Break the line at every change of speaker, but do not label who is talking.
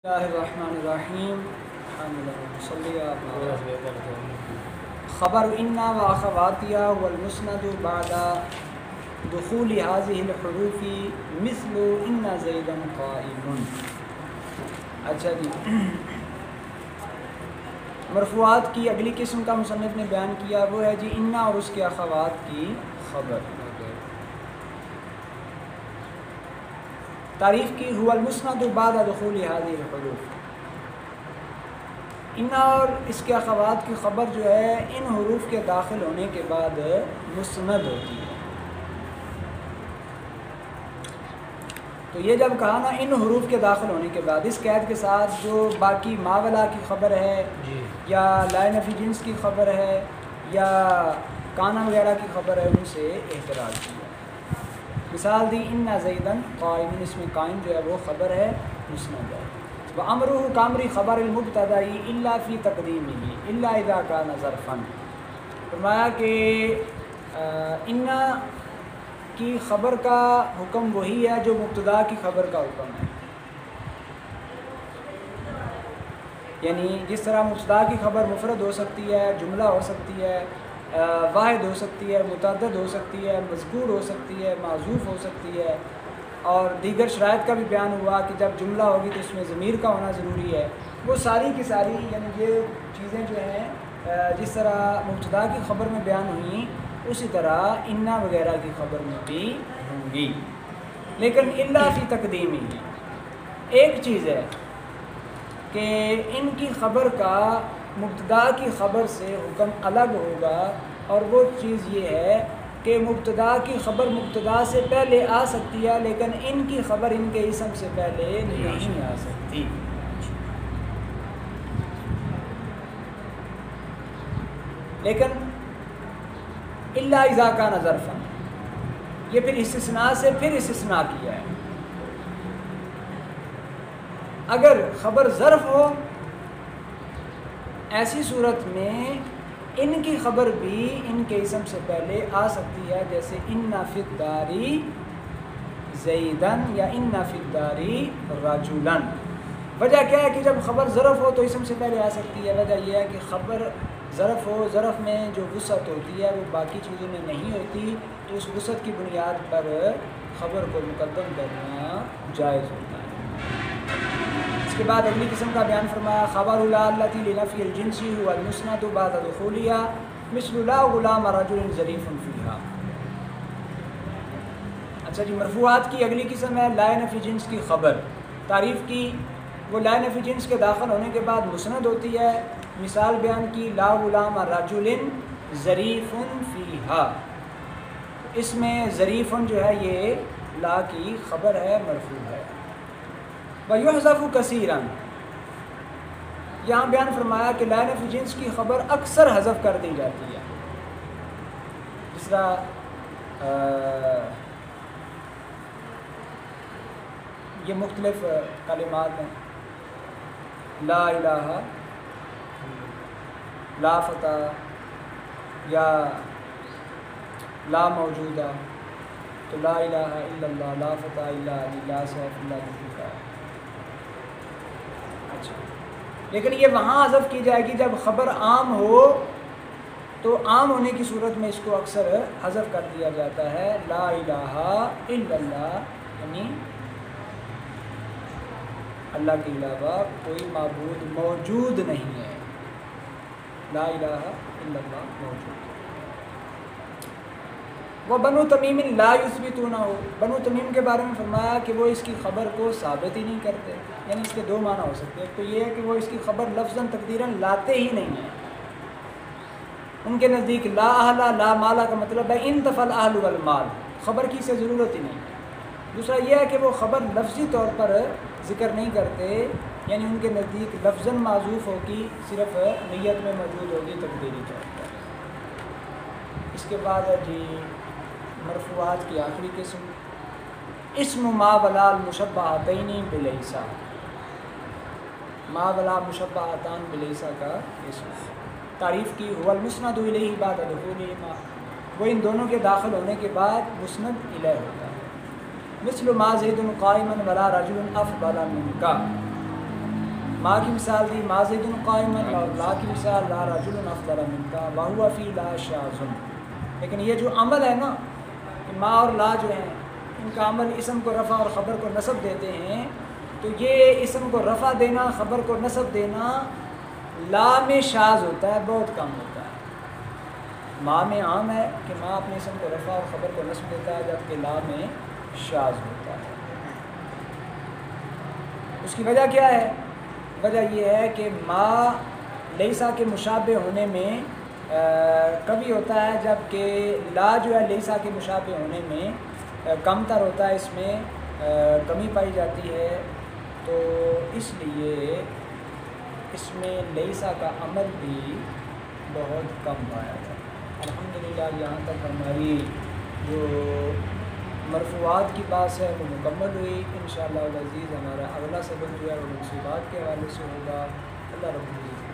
اللہ الرحمن الرحیم خبر انا و اخواتها والمسند بعد دخول هذه الحروف مثل ان زیدا قائم۔ اچھا جی، مرفوعات کی اگلی قسم کا مصنف نے بیان کیا وہ ہے جی انا اور اس کے اخوات کی خبر۔ تعریف کی هو المسند بعد دخول هذه الحروف، انا اور اس کے اخوات کی خبر جو ہے ان حروف کے داخل ہونے کے بعد مسند ہوتی ہے۔ تو یہ جب کہا نا ان حروف کے داخل ہونے کے بعد، اس قید کے ساتھ جو باقی ماولا کی خبر ہے یا لا نفی جنس کی خبر ہے یا کانا وغیرہ کی خبر ہے، ان سے احتراز کیا۔ مثال دی ان زیدن قائم، اس میں قائم جو ہے وہ خبر ہے، مسند ہے۔ وامرہ کامری خبر المبتدائی الا فی تقدیمہ الا اذا کان ظرفا، فرمایا کہ ان کی خبر کا حکم وہی ہے جو مبتدا کی خبر کا حکم ہے، یعنی جس طرح مبتدا کی خبر مفرد ہو سکتی ہے، جملہ ہو سکتی ہے، واحد ہو سکتی ہے، متعدد ہو سکتی ہے، مذکور ہو سکتی ہے، معذوف ہو سکتی ہے، اور دیگر شرائط کا بھی بیان ہوا کہ جب جملہ ہوگی تو اس میں ضمیر کا ہونا ضروری ہے۔ وہ ساری کی ساری یعنی یہ چیزیں جو ہیں جس طرح مبتدا کی خبر میں بیان ہوئیں اسی طرح انا وغیرہ کی خبر میں بھی ہوں گی، لیکن الا فی تقدیمی، ایک چیز ہے کہ ان کی خبر کا مبتدا کی خبر سے حکم الگ ہوگا، اور وہ چیز یہ ہے کہ مبتدا کی خبر مبتدا سے پہلے آ سکتی ہے لیکن ان کی خبر ان کے اسم سے پہلے نہیں آ سکتی۔ لیکن الا اذا کان ظرفا، یہ پھر استثناء سے پھر استثناء کیا ہے۔ اگر خبر ظرف ہو ایسی صورت میں ان کی خبر بھی ان کے اسم سے پہلے آ سکتی ہے، جیسے ان فی الداری زیدن یا ان فی الداری رجلا۔ وجہ کیا ہے کہ جب خبر ظرف ہو تو اسم سے پہلے آ سکتی ہے، وجہ یہ ہے کہ خبر ظرف ہو، ظرف میں جو وسعت ہوتی ہے وہ باقی چیزوں میں نہیں ہوتی، تو اس وسعت کی بنیاد پر خبر کو مقدم کرنا جائز ہوتا ہے۔ اس کے بعد اگلی قسم کا بیان فرمایا خبر لا التی لنفی الجنس هو المسند بعد دخولها مثل لا غلام رجل ظریف فیہا۔ اچھا جی، مرفوعات کی اگلی قسم ہے لا نفی جنس کی خبر۔ تعریف کی وہ لا نفی جنس کے داخل ہونے کے بعد مسند ہوتی ہے۔ مثال بیان کی لا غلام رجل ظریف فیہا، اس میں ظریف جو ہے یہ لا کی خبر ہے، مرفوع ہے۔ وَيُحْذَفُ كَثِيرًا، یہاں بیان فرمایا کہ لا نفی جنس کی خبر اکثر حذف کر دی جاتی ہے، جس طرح یہ مختلف کلمات ہیں، لا الہ، لا فتح یا لا موجودہ، تو لا الہ الا اللہ، لا فتح الا علی، لا سیف الا ذوالفقار۔ اچھا، لیکن یہ وہاں حذف کی جائے گی جب خبر عام ہو، تو عام ہونے کی صورت میں اس کو اکثر حذف کر دیا جاتا ہے۔ لا الہ الا اللہ، یعنی اللہ کے علاوہ کوئی معبود موجود نہیں ہے، لا الہ الا اللہ موجود۔ وہ بنو تمیم لا یثبتونہ، بنو تمیم کے بارے میں فرمایا کہ وہ اس کی خبر کو ثابت ہی نہیں کرتے، یعنی اس کے دو معنی ہو سکتے ہیں۔ ایک تو یہ ہے کہ وہ اس کی خبر لفظاً تقدیراً لاتے ہی نہیں ہیں، ان کے نزدیک لا اہل لا مالا کا مطلب ہے انتفى الاہل والمال، خبر کی سے ضرورت ہی نہیں۔ دوسرا یہ ہے کہ وہ خبر لفظی طور پر ذکر نہیں کرتے، یعنی ان کے نزدیک لفظاً معذوف ہوگی، صرف نیت میں موجود ہوگی تقدیری طور پر۔ اس کے بعد ہے جی مرفوعات کی آخری قسم اسم ما ولا المشبہتین بلیسا، ما ولا مشبہتان بلیسا کا اسم۔ تعریف کی هو المسند الیہ بعد دخولہما، وہ ان دونوں کے داخل ہونے کے بعد مسند الیہ ہوتا ہے۔ مثل ما زید قائما ولا رجل افضل منک، ماں کی مثال دی ما زید قائمن، اور لا کی مثال لا رجل افضل منک وہو فی لا شاذ۔ لیکن یہ جو عمل ہے نا کہ ما اور لا جو ہیں ان کا عمل اسم کو رفع اور خبر کو نصب دیتے ہیں، تو یہ اسم کو رفع دینا خبر کو نصب دینا لا میں شاذ ہوتا ہے، بہت کم ہوتا ہے۔ ما میں عام ہے کہ ما اپنے اسم کو رفع اور خبر کو نصب دیتا ہے، جبکہ لا میں شاذ ہوتا ہے۔ اس کی وجہ کیا ہے؟ وجہ یہ ہے کہ ما لیسا کے مشابہ ہونے میں کبھی ہوتا ہے، جبکہ لا جو ہے لیسا کے مشابہ ہونے میں کم تر ہوتا ہے، اس میں کمی پائی جاتی ہے، تو اس لیے اس میں لیسا کا عمل بھی بہت کم پایا جاتا ہے۔ الحمدللہ یہاں تک ہماری جو مرفوعات کی بات ہے وہ مکمل ہوئی۔ انشاءاللہ العزیز ہمارا اگلا سبق جو ہے وہ منصوبات کے حوالے سے ہوگا۔ اللہ رب العزت